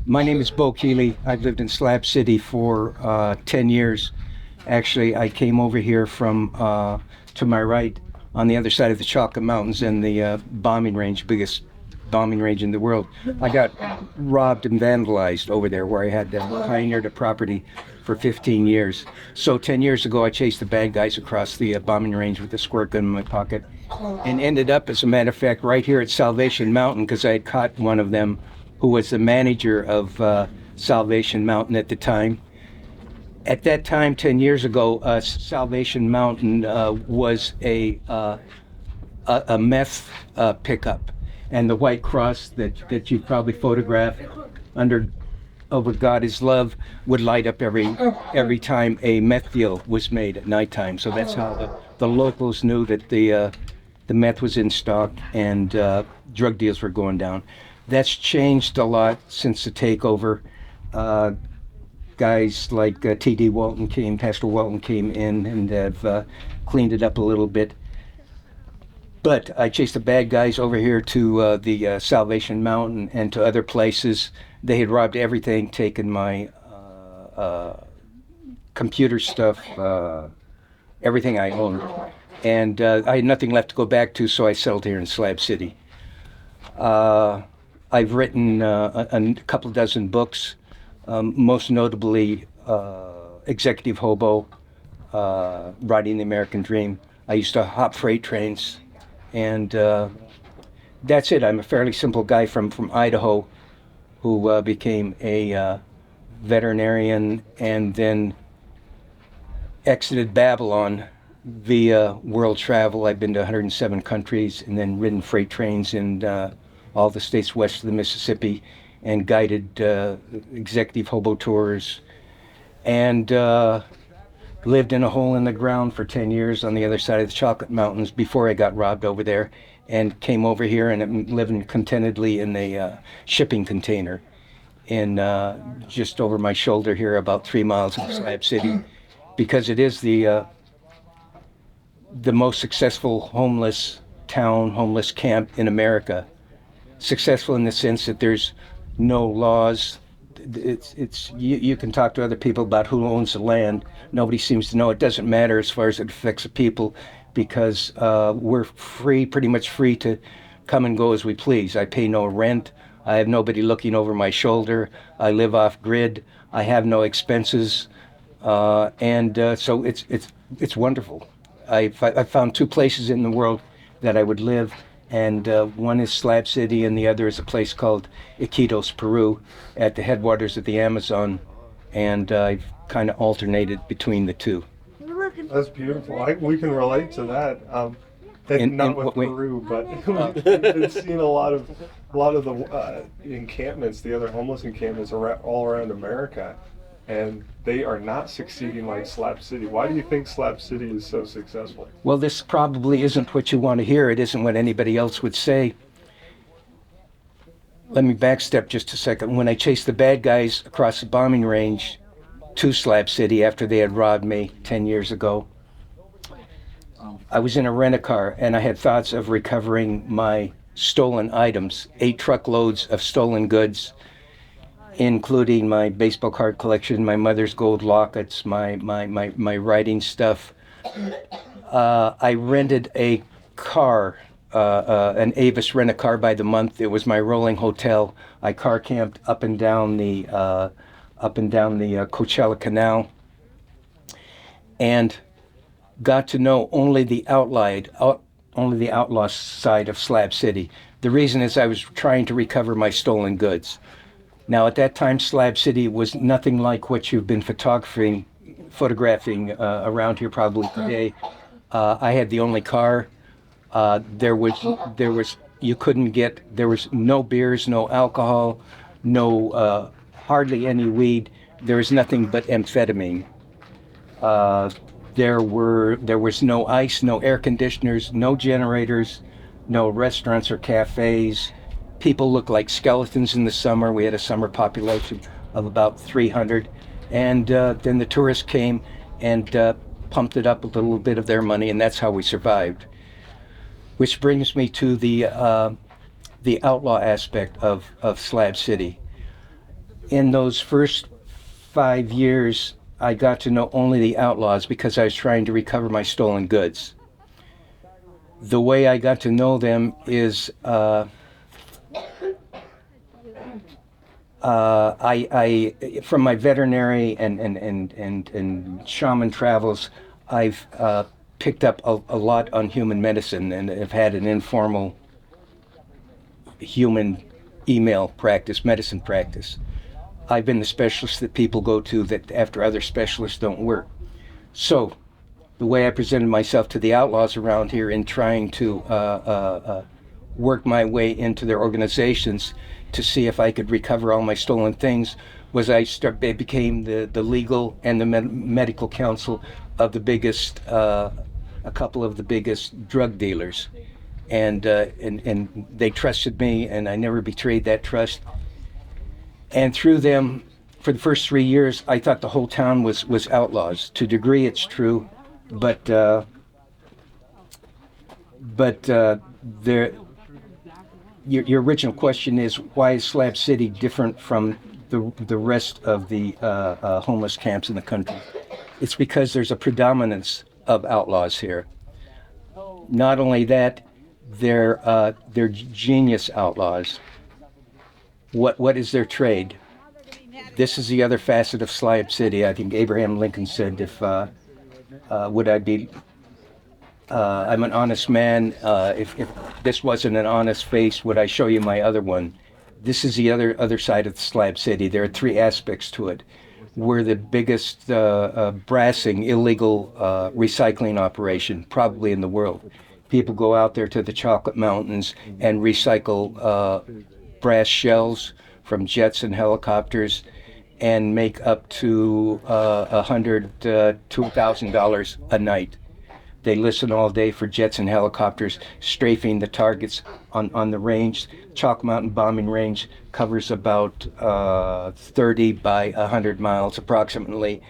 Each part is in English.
My name is Bo Keeley. I've lived in Slab City for 10 years. Actually, I came over here from to my right on the other side of the Chocolate Mountains and the bombing range, biggest bombing range in the world. I got robbed and vandalized over there where I had pioneered a property for 15 years. So 10 years ago, I chased the bad guys across the bombing range with a squirt gun in my pocket and ended up, as a matter of fact, right here at Salvation Mountain because I had caught one of them who was the manager of Salvation Mountain at the time. At that time, 10 years ago, Salvation Mountain was a meth pickup. And the white cross that you probably photographed over God is Love would light up every time a meth deal was made at nighttime. So that's how the locals knew that the meth was in stock and drug deals were going down. That's changed a lot since the takeover. Guys like Pastor Walton came in and have cleaned it up a little bit. But I chased the bad guys over here to the Salvation Mountain and to other places. They had robbed everything, taken my computer stuff, everything I owned. And I had nothing left to go back to, so I settled here in Slab City. I've written a couple dozen books, most notably Executive Hobo, Riding the American Dream. I used to hop freight trains. And that's it. I'm a fairly simple guy from Idaho who became a veterinarian and then exited Babylon via world travel. I've been to 107 countries and then ridden freight trains in all the states west of the Mississippi and guided executive hobo tours and lived in a hole in the ground for 10 years on the other side of the Chocolate Mountains before I got robbed over there, and came over here and am living contentedly in a shipping container in just over my shoulder here, about 3 miles from Slab City, because it is the most successful homeless town, homeless camp in America. Successful in the sense that there's no laws. You can talk to other people about who owns the land. Nobody seems to know. It doesn't matter as far as it affects the people because we're pretty much free to come and go as we please. I pay no rent. I have nobody looking over my shoulder. I live off grid. I have no expenses, and so it's wonderful. I found two places in the world that I would live. And one is Slab City, and the other is a place called Iquitos, Peru, at the headwaters of the Amazon. And I've kind of alternated between the two. That's beautiful. We can relate to that. Not with Peru, but we've been seeing a lot of the encampments, the other homeless encampments all around America, and they are not succeeding like Slab City. Why do you think Slab City is so successful? Well, this probably isn't what you want to hear. It isn't what anybody else would say. Let me backstep just a second. When I chased the bad guys across the bombing range to Slab City after they had robbed me 10 years ago, I was in a rent-a-car and I had thoughts of recovering my stolen items, 8 truckloads of stolen goods, including my baseball card collection, my mother's gold lockets, my writing stuff. I rented a car, an Avis rent-a-car by the month. It was my rolling hotel. I car camped up and down the Coachella Canal, and got to know only the outlaw side of Slab City. The reason is I was trying to recover my stolen goods. Now, at that time, Slab City was nothing like what you've been photographing around here probably today. I had the only car. There was no beers, no alcohol, no hardly any weed. There was nothing but amphetamine. There was no ice, no air conditioners, no generators, no restaurants or cafes. People looked like skeletons in the summer. We had a summer population of about 300. And then the tourists came and pumped it up a little bit of their money, and that's how we survived. Which brings me to the outlaw aspect of Slab City. in those first 5 years, I got to know only the outlaws because I was trying to recover my stolen goods. The way I got to know them is I from my veterinary and shaman travels, I've picked up a lot on human medicine and have had an informal human email practice, medicine practice. I've been the specialist that people go to that after other specialists don't work. So the way I presented myself to the outlaws around here in trying to work my way into their organizations to see if I could recover all my stolen things was I became the legal and the medical counsel of the biggest, a couple of the biggest drug dealers. And they trusted me, and I never betrayed that trust. And through them, for the first 3 years, I thought the whole town was outlaws. To a degree, it's true, but your original question is, why is Slab City different from the rest of the homeless camps in the country? It's because there's a predominance of outlaws here. Not only that, they're genius outlaws. What is their trade? This is the other facet of Slab City. I think Abraham Lincoln said, "If would I be? I'm an honest man. If this wasn't an honest face, would I show you my other one?" This is the other side of Slab City. There are three aspects to it. We're the biggest brassing, illegal recycling operation probably in the world. People go out there to the Chocolate Mountains and recycle brass shells from jets and helicopters and make up to $100 to $1,000 a night. They listen all day for jets and helicopters strafing the targets on the range. Chalk Mountain bombing range covers about 30 by 100 miles approximately.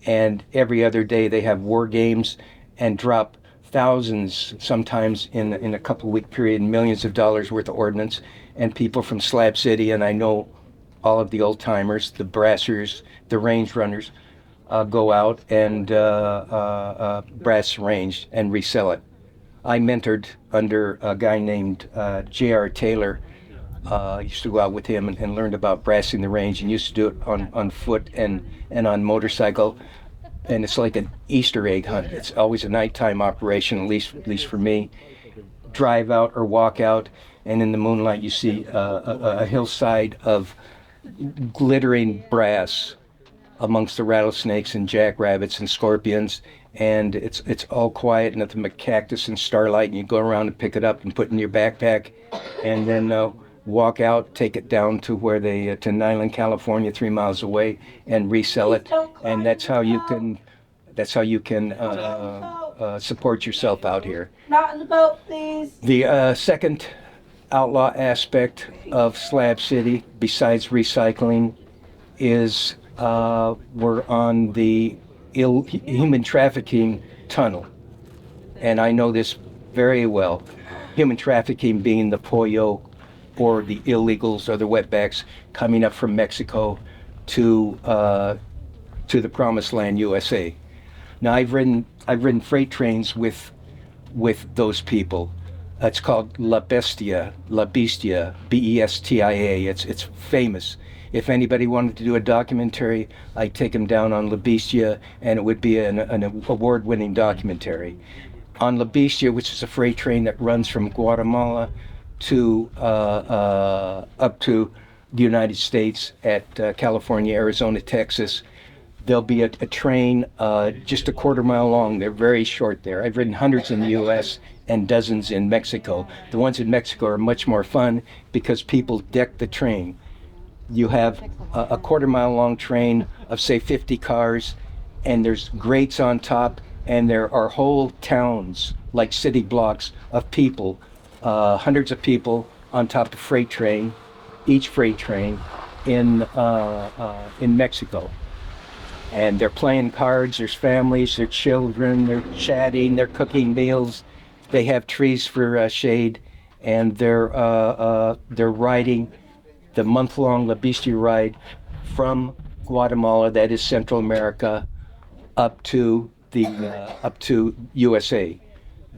And every other day they have war games and drop thousands, sometimes in a couple week period, millions of dollars worth of ordnance. And people from Slab City, and I know all of the old timers, the brassers, the range runners, go out and brass range and resell it. I mentored under a guy named J.R. Taylor. I used to go out with him and learned about brassing the range, and used to do it on foot and on motorcycle. And it's like an Easter egg hunt. It's always a nighttime operation, at least for me. Drive out or walk out, and in the moonlight you see a hillside of glittering brass amongst the rattlesnakes and jackrabbits and scorpions, and it's all quiet and nothing but cactus and starlight, and you go around and pick it up and put it in your backpack, and then walk out, take it down to where to Nyland, California, 3 miles away, and resell it, and that's how you can support yourself out here. Not in the boat, please. The second outlaw aspect of Slab City, besides recycling, is we're on the human trafficking tunnel. And I know this very well. Human trafficking being the pollo or the illegals or the wetbacks coming up from Mexico to the promised land, USA. Now I've ridden freight trains with those people. It's called La Bestia, B-E-S-T-I-A. It's famous. If anybody wanted to do a documentary, I'd take them down on La Bestia, and it would be an award-winning documentary. On La Bestia, which is a freight train that runs from Guatemala to up to the United States at California, Arizona, Texas, there'll be a train just a quarter mile long. They're very short there. I've ridden hundreds in the U.S. and dozens in Mexico. The ones in Mexico are much more fun because people deck the train. You have a quarter mile long train of say 50 cars, and there's grates on top, and there are whole towns, like city blocks of people, hundreds of people on top of freight train, each freight train in Mexico. And they're playing cards, there's families, there's children, they're chatting, they're cooking meals, they have trees for shade, and they're riding the month-long La Bestia ride from Guatemala, that is Central America, up to USA.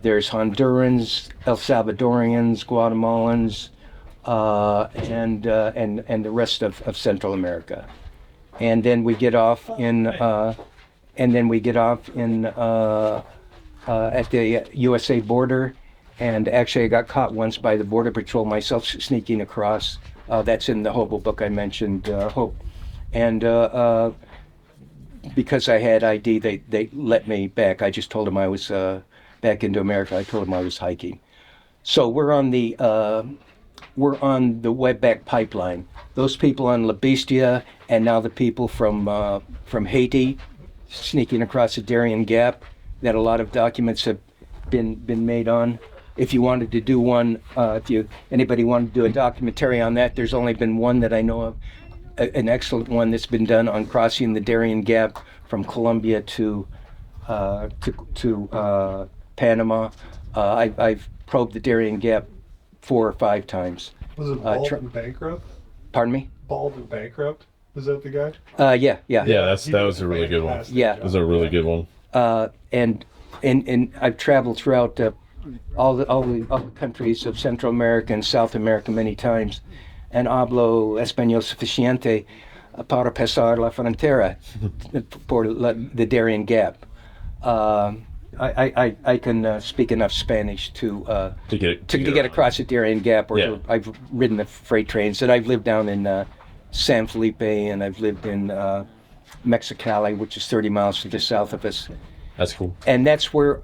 There's Hondurans, El Salvadorians, Guatemalans, and the rest of Central America. And then we get off at the USA border. And actually, I got caught once by the Border Patrol myself sneaking across. That's in the hobo book I mentioned, Hope. And because I had ID, they let me back. I just told them I was back into America. I told them I was hiking. So we're on the wetback pipeline. Those people on La Bestia, and now the people from Haiti, sneaking across the Darien Gap, that a lot of documents have been made on. If you wanted to do one, anybody wanted to do a documentary on that, there's only been one that I know of, an excellent one that's been done on crossing the Darien Gap from Colombia to Panama. I've probed the Darien Gap 4 or 5 times. Was it Bald and Bankrupt? Pardon me? Bald and Bankrupt? Was that the guy? Yeah. Yeah, that was a really good one. Yeah. That was a really good one. And I've traveled throughout all the countries of Central America and South America many times, and hablo español suficiente para pasar la frontera por the Darien Gap. I can speak enough Spanish to get across the Darien Gap, or I've ridden the freight trains, and I've lived down in San Felipe, and I've lived in Mexicali, which is 30 miles to the south of us. That's cool. And that's where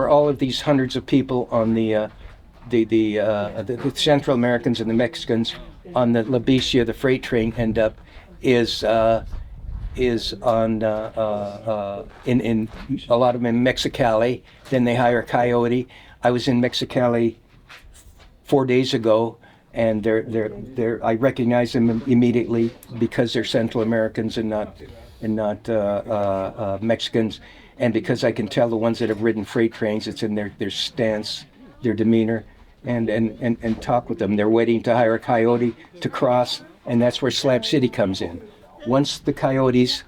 all of these hundreds of people on the Central Americans and the Mexicans on the La Bestia, the freight train, end up is on in a lot of them in Mexicali. Then they hire Coyote. I was in Mexicali 4 days ago, and I recognize them immediately because they're Central Americans and not Mexicans. And because I can tell the ones that have ridden freight trains, it's in their stance, their demeanor, and talk with them. They're waiting to hire a Coyote to cross, and that's where Slab City comes in. Once the Coyote is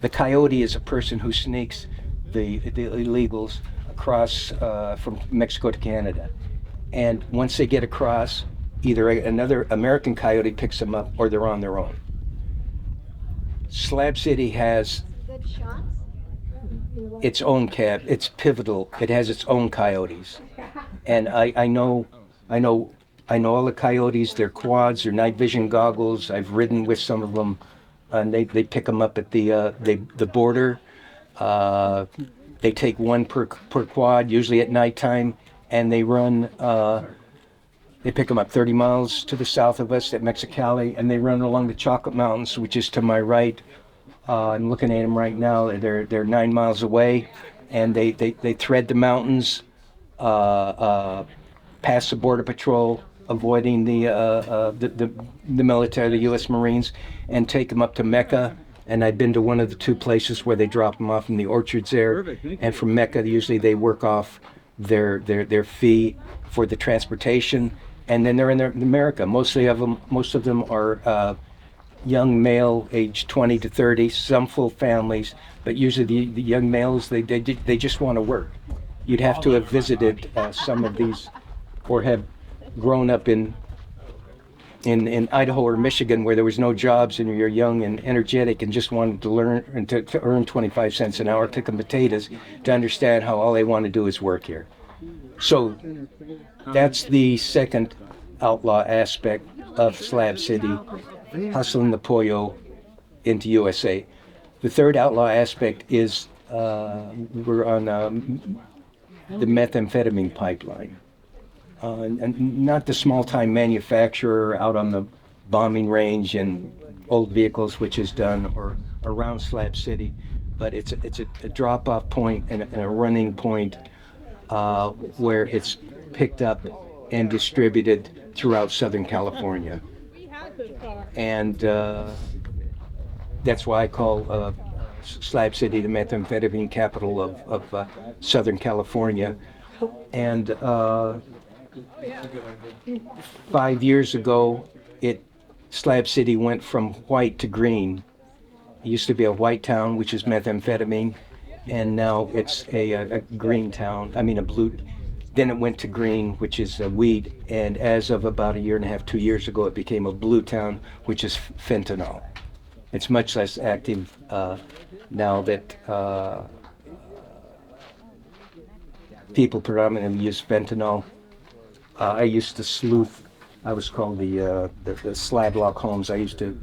a person who sneaks the illegals across from Mexico to Canada. And once they get across, either another American Coyote picks them up or they're on their own. Slab City has its own cab. It's pivotal. It has its own Coyotes, and I know all the Coyotes. Their quads, their night vision goggles. I've ridden with some of them, and they pick them up at the border. They take one per quad, usually at nighttime, and they run. They pick them up 30 miles to the south of us at Mexicali, and they run along the Chocolate Mountains, which is to my right. I'm looking at them right now. They're 9 miles away, and they thread the mountains, past the Border Patrol, avoiding the military, the U.S. Marines, and take them up to Mecca. And I've been to one of the 2 places where they drop them off in the orchards there. And from Mecca, usually they work off their fee for the transportation, and then they're in America. Most of them are young male, age 20 to 30, some full families, but usually the young males, they just want to work. You'd have to have visited some of these, or have grown up in Idaho or Michigan, where there was no jobs, and you're young and energetic and just wanted to learn and to earn 25 cents an hour picking potatoes, to understand how all they want to do is work here. So that's the second outlaw aspect of Slab City, hustling the pollo into USA. The third outlaw aspect is we're on the methamphetamine pipeline. And not the small-time manufacturer out on the bombing range and old vehicles, which is done, or around Slab City, but it's a drop-off point and a running point where it's picked up and distributed throughout Southern California. And that's why I call Slab City the methamphetamine capital of Southern California. And 5 years ago, it Slab City went from white to green. It used to be a white town, which is methamphetamine, and now it's a green town. I mean, a blue. Then it went to green, which is weed, and as of about a year and a half, 2 years ago, it became a blue town, which is fentanyl. It's much less active now that people predominantly use fentanyl. I used to sleuth. I was called the Slab Holmes. I used to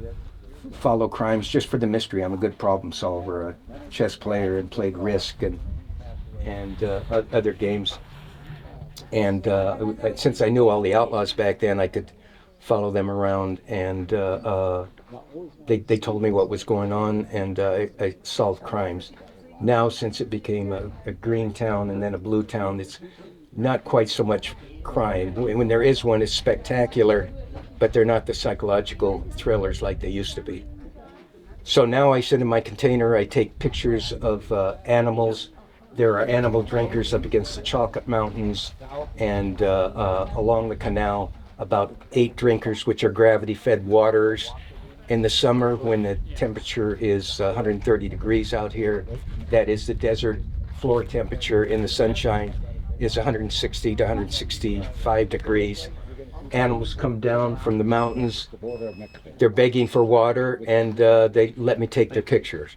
follow crimes just for the mystery. I'm a good problem solver, a chess player, and played Risk and other games. And since I knew all the outlaws back then, I could follow them around, and they told me what was going on, and I solved crimes. Now, since it became a green town and then a blue town, it's not quite so much crime. When there is one, it's spectacular, but they're not the psychological thrillers like they used to be. So now I sit in my container, I take pictures of animals. There are animal drinkers up against the Chocolate Mountains and along the canal, about 8 drinkers, which are gravity-fed waters. In the summer, when the temperature is 130 degrees out here, that is the desert floor temperature. In the sunshine is 160 to 165 degrees. Animals come down from the mountains. They're begging for water, and they let me take their pictures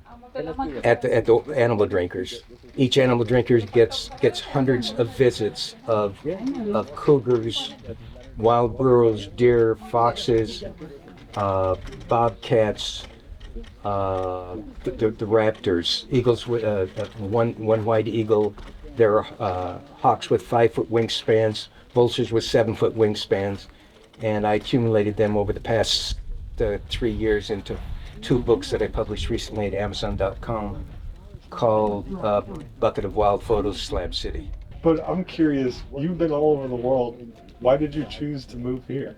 at the animal drinkers. Each animal drinker gets hundreds of visits of cougars, wild burros, deer, foxes, bobcats, the raptors, eagles with one white eagle. There are hawks with 5-foot wingspans, vultures with 7-foot wingspans, and I accumulated them over the past 3 years into 2 books that I published recently at Amazon.com called Bucket of Wild Photos, Slab City. But I'm curious, you've been all over the world. Why did you choose to move here?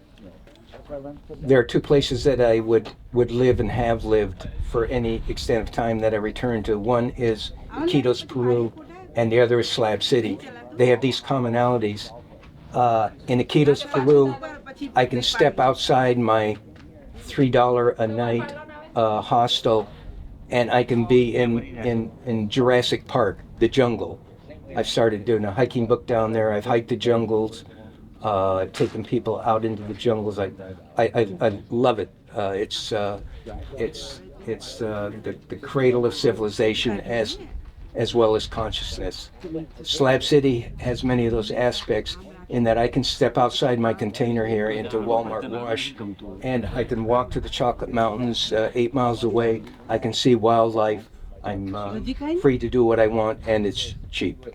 There are 2 places that I would live and have lived for any extent of time that I return to. One is Iquitos, Peru, and the other is Slab City. They have these commonalities. In Iquitos, Peru, I can step outside my $3 a night hostel, and I can be in Jurassic Park, the jungle. I've started doing a hiking book down there. I've hiked the jungles. I've taken people out into the jungles. I love it. It's the cradle of civilization as well as consciousness. Slab City has many of those aspects in that I can step outside my container here into Walmart Wash, and I can walk to the Chocolate Mountains 8 miles away. I can see wildlife. I'm free to do what I want, and it's cheap.